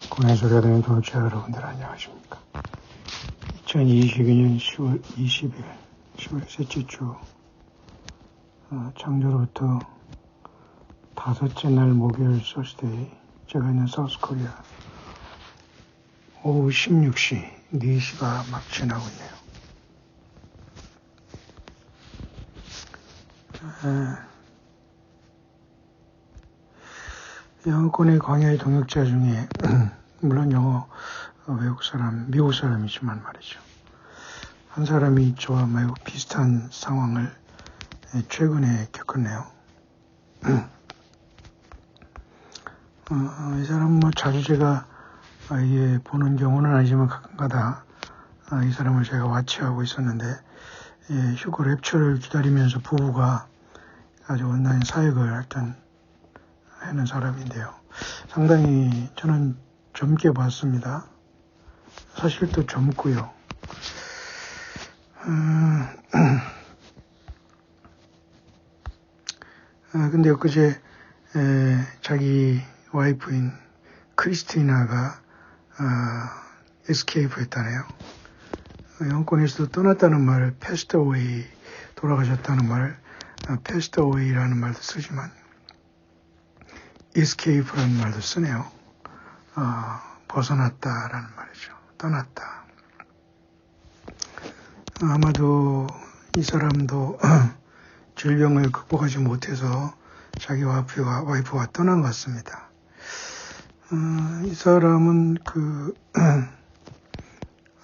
공연 소리가 되는 동역자 여러분들 안녕하십니까. 2022년 10월 20일 10월 셋째 주 창조로부터 다섯째 날 목요일 소스데이, 제가 있는 사우스코리아 오후 16시 4시가 막 지나고 있네요. 영어권의 광야의 동역자 중에 물론 영어 외국 사람, 미국 사람이지만 말이죠. 한 사람이 저와 매우 비슷한 상황을 최근에 겪었네요. 이 사람은 뭐 자주 제가 보는 경우는 아니지만 가끔가다 이 사람을 제가 와치하고 있었는데, 휴거 랩처를 기다리면서 부부가 아주 온라인 사역을 하는 사람인데요. 상당히 저는 젊게 봤습니다. 사실 또 젊고요. 근데 엊그제 자기 와이프인 크리스티나가 에스케이프 했다네요. 영권에서도 떠났다는 말, passed away, 돌아가셨다는 말, passed away라는 말도 쓰지만 escape라는 말도 쓰네요. 벗어났다라는 말이죠. 떠났다. 아마도 이 사람도 질병을 극복하지 못해서 자기 와이프가 떠난 것 같습니다. 이 사람은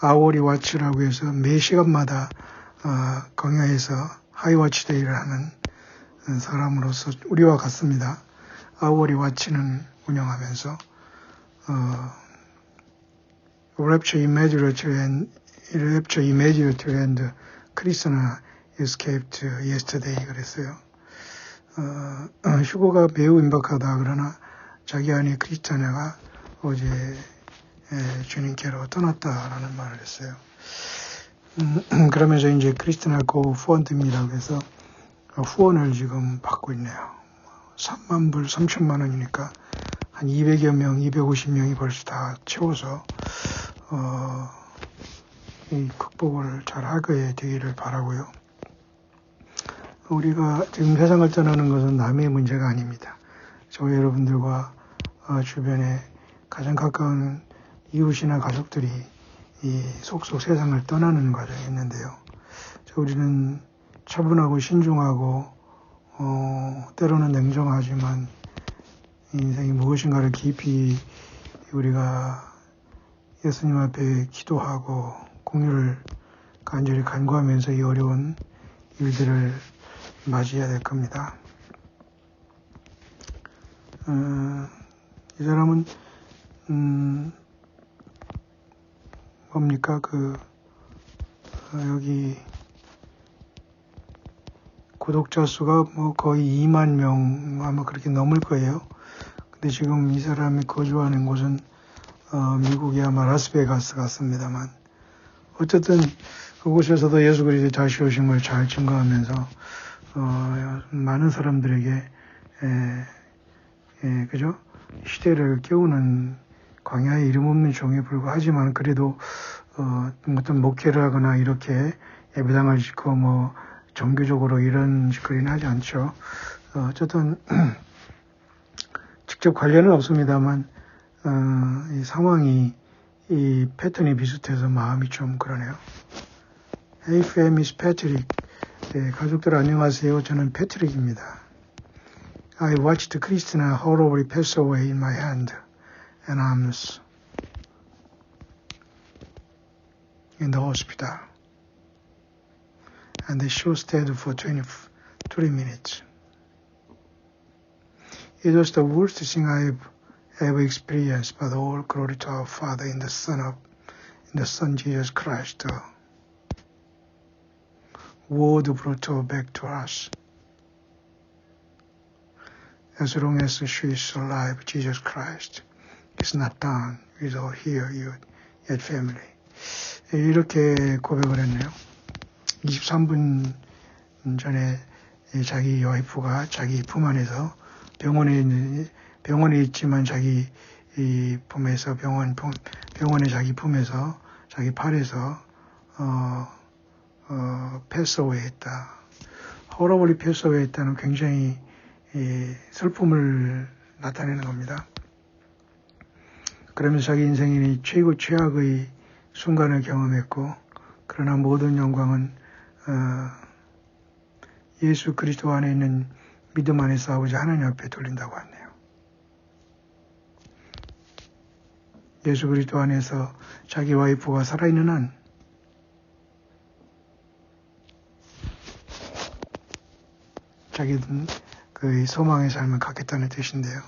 아워리 와치라고 해서 매 시간마다 광야에서 하이워치 데이를 하는 사람으로서 우리와 같습니다. 아워리 와치는 운영하면서 Rapture immediately and Christina escaped yesterday 그랬어요. 휴거가 매우 임박하다. 그러나 자기 아내 크리스티나가 어제 주님께로 떠났다라는 말을 했어요. 그러면서 이제 크리스티나 고펀드미라고 해서 후원을 지금 받고 있네요. 3만 불, 3천만 원이니까 한 200여 명, 250명이 벌써 다 채워서 이 극복을 잘 하게 되기를 바라고요. 우리가 지금 세상을 떠나는 것은 남의 문제가 아닙니다. 저 여러분들과 주변에 가장 가까운 이웃이나 가족들이 이 속속 세상을 떠나는 과정이 있는데요. 우리는 차분하고 신중하고 때로는 냉정하지만 인생이 무엇인가를 깊이 우리가 예수님 앞에 기도하고 공유를 간절히 간구하면서 이 어려운 일들을 맞이해야 될 겁니다. 이 사람은 뭡니까 여기 구독자 수가 뭐 거의 2만 명 아마 그렇게 넘을 거예요. 근데 지금 이 사람이 거주하는 곳은 미국이 아마 라스베가스 같습니다만, 어쨌든 그곳에서도 예수 그리스도의 다시 오심을 잘 증거하면서 많은 사람들에게 그죠? 시대를 깨우는 광야의 이름 없는 종에 불과하지만, 그래도 어떤 목회를 하거나 이렇게 예배당을 짓고 뭐 종교적으로 이런 짓거리는 하지 않죠. 어쨌든 직접 관련은 없습니다만 이 상황이, 이 패턴이 비슷해서 마음이 좀 그러네요. Hey fam, is Patrick. 가족들 안녕하세요. 저는 패트릭입니다. I watched Christina horribly pass away in my hand and arms in the hospital. And the show stayed for 23 minutes. It was the worst thing I've ever experienced, but all glory to our Father in the Son Jesus Christ, the word brought her back to us. As long as she is alive, Jesus Christ is not done with her here yet family. 이렇게 고백을 했네요. 23분 전에 자기 와이프가 자기 품 안에서 병원에 있지만 자기 이 품에서 병원의 자기 품에서 자기 팔에서 패스어웨이 했다. 호러블리 패스어웨이 했다는 굉장히 슬픔을 나타내는 겁니다. 그러면서 자기 인생이 최고 최악의 순간을 경험했고, 그러나 모든 영광은 예수 그리스도 안에 있는 믿음 안에서 아버지 하나님 앞에 돌린다고 하네요. 예수 그리스도 안에서 자기 와이프가 살아있는 한 자기는 그 소망의 삶을 갖겠다는 뜻인데요.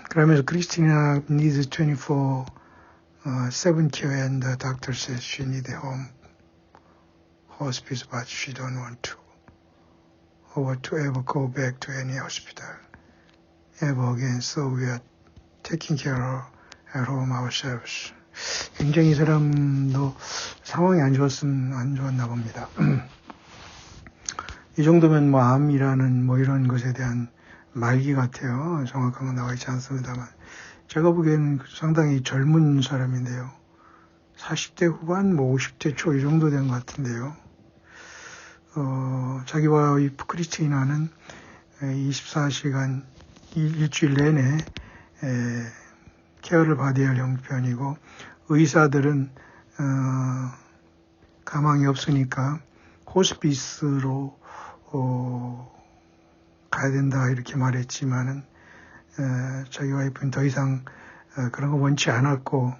그러면서 크리스티나 needs 24/7 care and the doctor says she needs a home hospice but she don't want to or to ever go back to any hospital ever again, so we are taking care at home ourselves. 굉장히 이 사람도 상황이 안 좋았나 봅니다. 이 정도면 뭐 암이라는 뭐 이런 것에 대한 말기 같아요. 정확한 건 나와 있지 않습니다만. 제가 보기에는 상당히 젊은 사람인데요. 40대 후반, 뭐 50대 초 이 정도 된 것 같은데요. 자기와 와이프 크리스티나는 24시간 일주일 내내 케어를 받아야 할 형편이고, 의사들은 가망이 없으니까 호스피스로 가야 된다 이렇게 말했지만은 자기 와이프는 더 이상 그런 거 원치 않았고,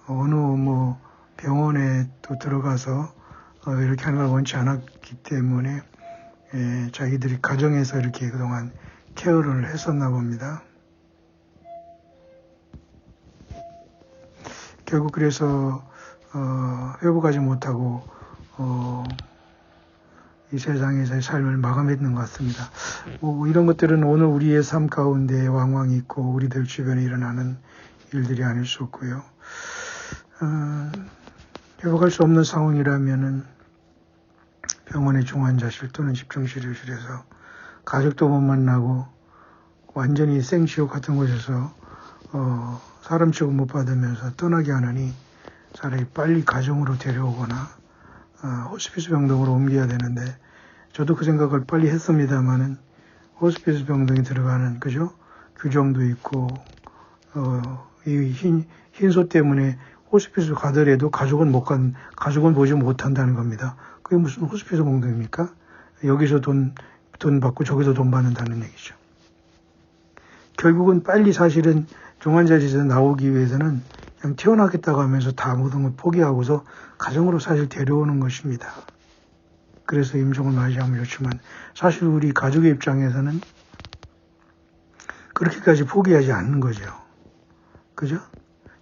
어느 뭐 병원에 또 들어가서 이렇게 하는 걸 원치 않았기 때문에 자기들이 가정에서 이렇게 그동안 케어를 했었나 봅니다. 결국 그래서 회복하지 못하고 이 세상에서의 삶을 마감했는 것 같습니다. 뭐 이런 것들은 오늘 우리의 삶 가운데 왕왕 있고 우리들 주변에 일어나는 일들이 아닐 수 없고요. 회복할 수 없는 상황이라면은 병원의 중환자실 또는 집중치료실에서 가족도 못 만나고 완전히 생지옥 같은 곳에서 사람 취급 못 받으면서 떠나게 하느니 차라리 빨리 가정으로 데려오거나 호스피스 병동으로 옮겨야 되는데, 저도 그 생각을 빨리 했습니다만은 호스피스 병동에 들어가는 그죠? 규정도 있고 이 흰소 때문에 호스피스 가더라도 가족은 보지 못한다는 겁니다. 그게 무슨 호스피스 병동입니까? 여기서 돈 받고 저기서 돈 받는다는 얘기죠. 결국은 빨리 사실은 중환자실에서 나오기 위해서는 그냥 태어나겠다고 하면서 다 모든 걸 포기하고서 가정으로 사실 데려오는 것입니다. 그래서 임종을 맞이하면 좋지만 사실 우리 가족의 입장에서는 그렇게까지 포기하지 않는 거죠. 그죠?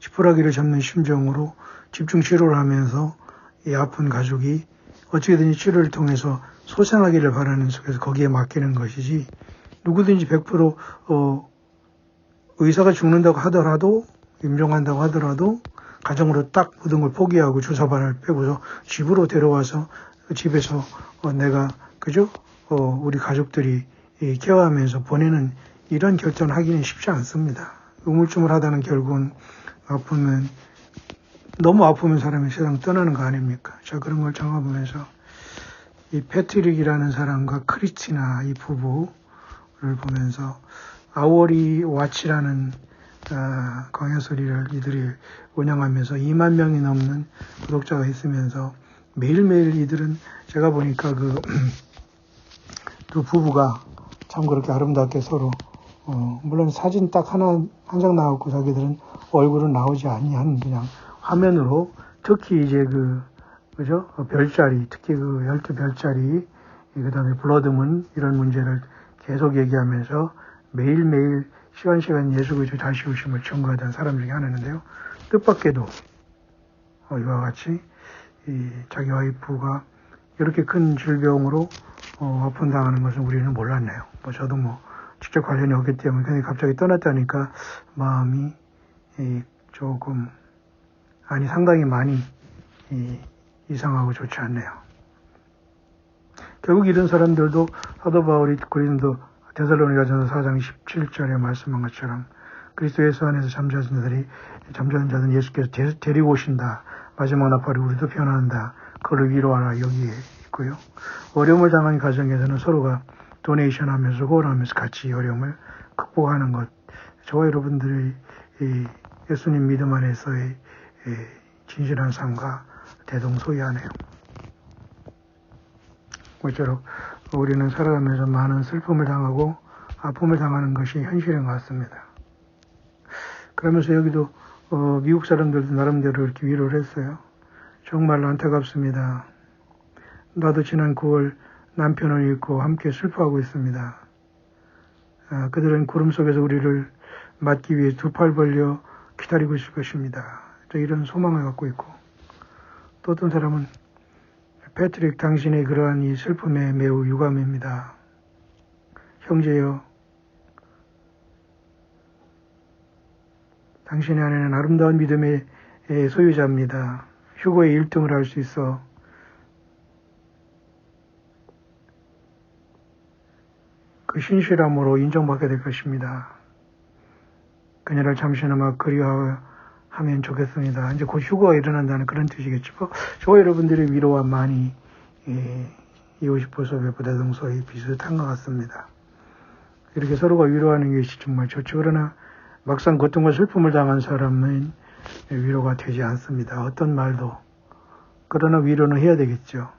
지푸라기를 잡는 심정으로 집중 치료를 하면서 이 아픈 가족이 어떻게든지 치료를 통해서 소생하기를 바라는 속에서 거기에 맡기는 것이지, 누구든지 100% 의사가 죽는다고 하더라도, 임종한다고 하더라도 가정으로 딱 모든 걸 포기하고 주사바늘 빼고서 집으로 데려와서 집에서 내가 그죠? 우리 가족들이 케어하면서 보내는 이런 결정을 하기는 쉽지 않습니다. 우물쭈물하다는 결국은 너무 아프면 사람이 세상 떠나는 거 아닙니까? 자, 그런 걸 정해보면서 이 패트릭이라는 사람과 크리스티나 이 부부를 보면서 아워리 와치라는 광야소리를 이들이 운영하면서 2만 명이 넘는 구독자가 있으면서 매일매일 이들은 제가 보니까 두 부부가 참 그렇게 아름답게 서로 물론 사진 딱 한 장 나왔고 자기들은 얼굴은 나오지 아니한 그냥 화면으로, 특히 이제 그죠? 별자리, 특히 12별자리, 그 다음에 블러드문 이런 문제를 계속 얘기하면서 매일매일 시간 예수 그리스도 다시 오심을 청구하던 사람 중에 하나인데요. 뜻밖에도 이와 같이 자기 와이프가 이렇게 큰 질병으로 아픈당하는 것은 우리는 몰랐네요. 저도 직접 관련이 없기 때문에 근데 갑자기 떠났다니까 마음이 조금 상당히 많이 이상하고 좋지 않네요. 결국 이런 사람들도 사도 바울이 고린도 데살로니가전서 4장 17절에 말씀한 것처럼 그리스도 예수 안에서 잠자는 자들은 예수께서 데리고 오신다. 마지막 나팔이 우리도 변한다. 그를 위로하라 여기에 있고요. 어려움을 당한 가정에서는 서로가 도네이션 하면서 후원하면서 같이 어려움을 극복하는 것. 저와 여러분들의 예수님 믿음 안에서의 진실한 삶과 대동소이하네요. 모쪼록 우리는 살아가면서 많은 슬픔을 당하고 아픔을 당하는 것이 현실인 것 같습니다. 그러면서 여기도 미국 사람들도 나름대로 이렇게 위로를 했어요. 정말로 안타깝습니다. 나도 지난 9월 남편을 잃고 함께 슬퍼하고 있습니다. 그들은 구름 속에서 우리를 맞기 위해 두 팔 벌려 기다리고 있을 것입니다. 이런 소망을 갖고 있고, 또 어떤 사람은 패트릭, 당신의 그러한 이 슬픔에 매우 유감입니다. 형제여, 당신의 아내는 아름다운 믿음의 소유자입니다. 휴거에 1등을 할 수 있어 그 신실함으로 인정받게 될 것입니다. 그녀를 잠시나마 그리워하면 좋겠습니다. 이제 곧 휴거가 일어난다는 그런 뜻이겠죠. 저와 여러분들의 위로와 많이 이오시포 소배 부대동서의 비슷한 것 같습니다. 이렇게 서로가 위로하는 것이 정말 좋죠. 그러나 막상 고통과 슬픔을 당한 사람은 위로가 되지 않습니다. 어떤 말도. 그러나 위로는 해야 되겠죠.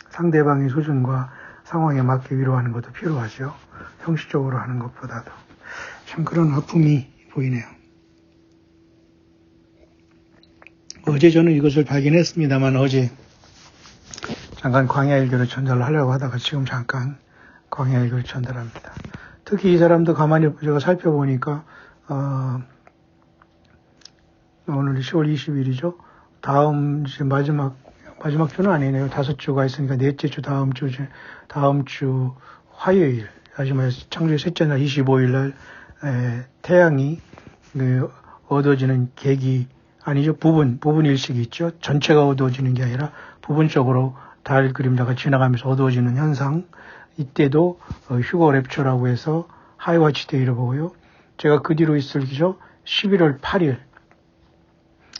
상대방의 수준과 상황에 맞게 위로하는 것도 필요하죠. 형식적으로 하는 것보다도. 참 그런 아픔이 보이네요. 어제 저는 이것을 발견했습니다만 어제 잠깐 광야일교를 전달을 하려고 하다가 지금 잠깐 광야일교를 전달합니다. 특히 이 사람도 가만히 제가 살펴보니까 오늘 10월 20일이죠. 다음 이제 마지막 주는 아니네요. 5주가 있으니까 넷째 주 다음 주 화요일, 다시 말해서 창조의 셋째 날 25일 날 태양이 어두워지는 계기 아니죠. 부분 일식이 있죠. 전체가 어두워지는 게 아니라 부분적으로 달 그림자가 지나가면서 어두워지는 현상. 이때도 휴거 랩처라고 해서 하이와치 데이를 보고요. 제가 그 뒤로 있을 기죠. 11월 8일.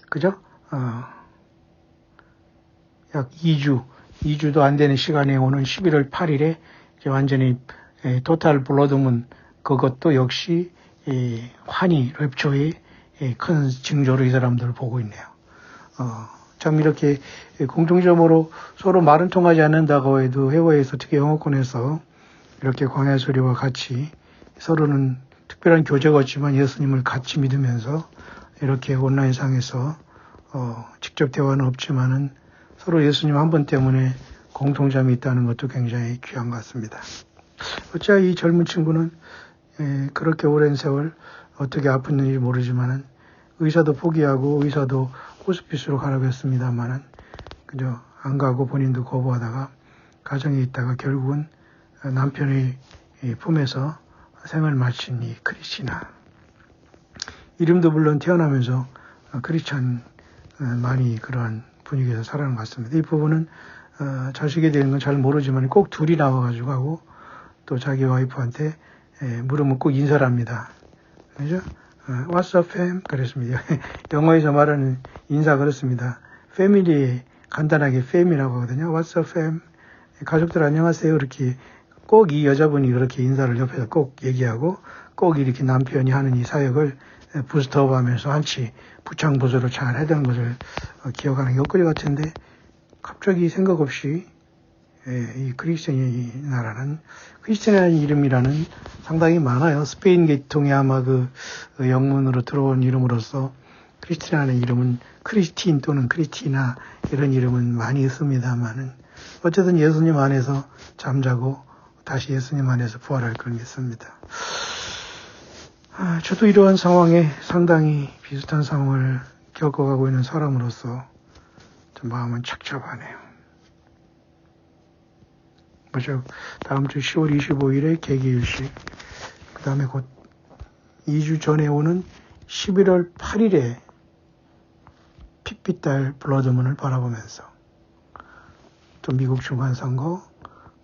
그죠? 약 2주도 안 되는 시간에 오는 11월 8일에 이제 완전히 토탈 블러드문 그것도 역시 환희 랩처의 큰 징조로 이 사람들을 보고 있네요. 참 이렇게 공통점으로 서로 말은 통하지 않는다고 해도 해외에서 특히 영어권에서 이렇게 광야 소리와 같이 서로는 특별한 교제가 없지만 예수님을 같이 믿으면서 이렇게 온라인상에서 직접 대화는 없지만은 서로 예수님 한 분 때문에 공통점이 있다는 것도 굉장히 귀한 것 같습니다. 어찌 이 젊은 친구는 그렇게 오랜 세월 어떻게 아팠는지 모르지만은 의사도 포기하고 의사도 호스피스로 가라고 했습니다만은 그저 안 가고 본인도 거부하다가 가정에 있다가 결국은 남편의 품에서 생을 마친 이 크리스티나. 이름도 물론 태어나면서 크리스찬 많이 그러한 분위기에서 살아가는 것 같습니다. 이 부분은 자식이 되는 건 잘 모르지만 꼭 둘이 나와가지고 하고 또 자기 와이프한테 물으면 꼭 인사를 합니다. 그죠? What's up, fam? 그랬습니다. 영어에서 말하는 인사 그렇습니다. 패밀리에 간단하게 fam이라고 하거든요. What's up, fam? 가족들 안녕하세요. 이렇게 꼭 이 여자분이 그렇게 인사를 옆에서 꼭 얘기하고 꼭 이렇게 남편이 하는 이 사역을 부스트업 하면서 한치 부창부수로 잘 하던 것을 기억하는 게 엊그제 같은데 갑자기 생각 없이 이 크리스티나라는 크리스티나라는 이름이라는 상당히 많아요. 스페인 계통의 아마 그 영문으로 들어온 이름으로서 크리스티나라는 이름은 크리스틴 또는 크리스티나 이런 이름은 많이 있습니다만은 어쨌든 예수님 안에서 잠자고 다시 예수님 안에서 부활할 걸 믿습니다. 저도 이러한 상황에 상당히 비슷한 상황을 겪어가고 있는 사람으로서 좀 마음은 착잡하네요. 먼저 다음 주 10월 25일에 계기일식, 그 다음에 곧 2주 전에 오는 11월 8일에 핏빛달 블러드문을 바라보면서 또 미국 중간선거,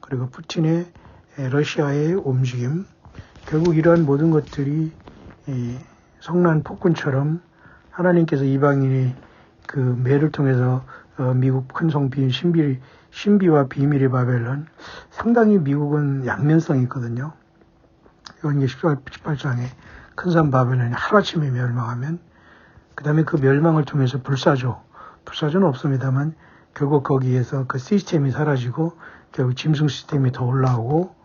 그리고 푸틴의 러시아의 움직임, 결국 이러한 모든 것들이 성난 폭군처럼 하나님께서 이방인의 그 매를 통해서 미국 큰성 신비와 비밀의 바벨론, 상당히 미국은 양면성이 있거든요. 이건 이제 18장에 큰산 바벨론이 하루아침에 멸망하면 그 다음에 그 멸망을 통해서 불사조는 없습니다만 결국 거기에서 그 시스템이 사라지고 결국 짐승 시스템이 더 올라오고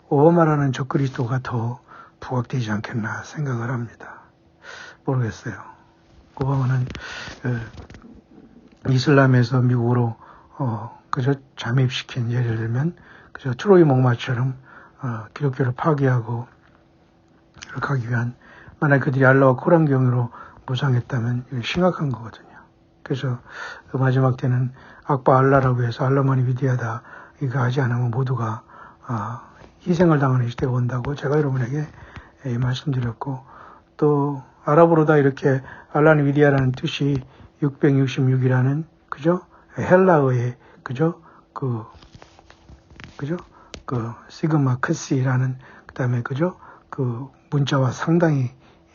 오바마라는 적그리스도가 더 부각되지 않겠나 생각을 합니다. 모르겠어요. 오바마는 이슬람에서 미국으로 그저 잠입시킨, 예를 들면 그저 트로이 목마처럼 기독교를 파괴하고 그렇게 하기 위한, 만약 그들이 알라와 코란경으로 무장했다면 이건 심각한 거거든요. 그래서 그 마지막 때는 악바 알라라고 해서 알라만이 위대하다 이거 하지 않으면 모두가 희생을 당하는 시대가 온다고 제가 여러분에게 말씀드렸고, 또 아랍어로다 이렇게 알라는 위대하다는 뜻이 666이라는 그죠? 헬라어의 그죠? 그 시그마 크시라는 그다음에 그죠? 그 문자와 상당히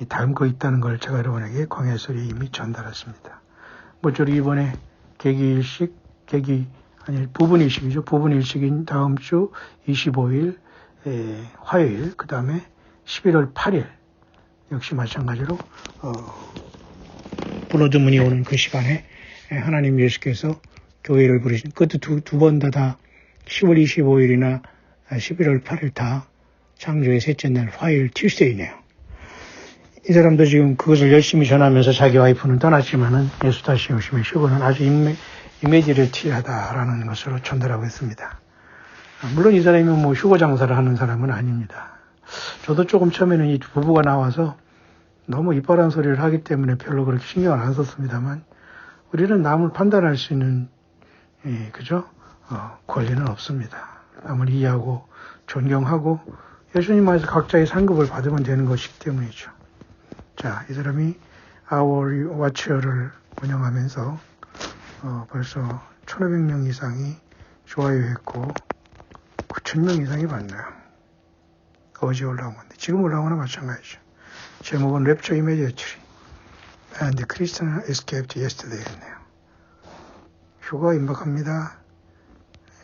닮고 있다는 걸 제가 여러분에게 광야설에 이미 전달했습니다. 모쪼록 이번에 부분일식이죠. 부분일식인 다음 주 25일 화요일, 그 다음에 11월 8일 역시 마찬가지로 불어주문이 오는 그 시간에 하나님 예수께서 교회를 부르신, 그것도 두 번 다 10월 25일이나 11월 8일 다 창조의 셋째 날 화요일 튜스데이네요. 이 사람도 지금 그것을 열심히 전하면서 자기 와이프는 떠났지만은 예수 다시 오시면 휴거는 아주 이미지리티하다라는 것으로 전달하고 있습니다. 물론 이 사람이 뭐 휴거 장사를 하는 사람은 아닙니다. 저도 조금 처음에는 이 부부가 나와서 너무 이빨한 소리를 하기 때문에 별로 그렇게 신경을 안 썼습니다만, 우리는 남을 판단할 수 있는 권리는 없습니다. 남을 이해하고 존경하고 예수님 안에서 각자의 상급을 받으면 되는 것이기 때문이죠. 자, 이 사람이 Our Watcher를 운영하면서 벌써 1,500명 이상이 좋아요했고 9,000명 이상이 봤네요. 어제 올라온 건데 지금 올라온 거나 마찬가지죠. 제목은 Rapture Immediately and the Christian Escaped Yesterday 했네요. 휴가 임박합니다.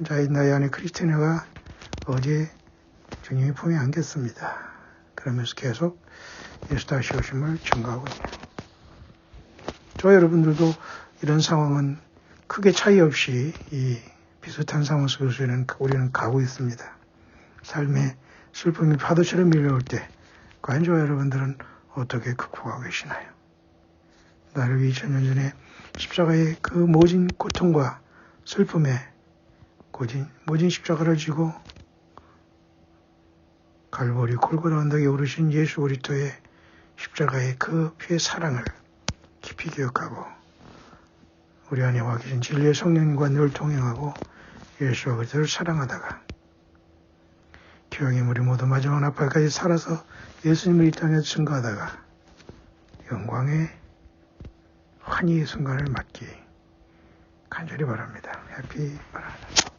자, 나의 안에 크리스티나가 어제 주님의 품에 안겼습니다. 그러면서 계속 예수 다시 오심을 증거하고 있네요. 저와 여러분들도 이런 상황은 크게 차이 없이 이 비슷한 상황 속에서 우리는 가고 있습니다. 삶의 슬픔이 파도처럼 밀려올 때 과연 저와 여러분들은 어떻게 극복하고 계시나요? 나를 위해 2000년 전에 십자가의 그 모진 고통과 슬픔에 모진 십자가를 지고 갈보리 골고다 언덕에 오르신 예수 그리스도의 십자가의 그 피의 사랑을 깊이 기억하고 우리 안에 와 계신 진리의 성령님과 늘 동행하고 예수와 그리스도를 사랑하다가 기왕이면 우리 모두 마지막 나팔까지 살아서 예수님을 이 땅에서 증거하다가 영광의 환희의 순간을 맞기 간절히 바랍니다. 해피 바랍니다.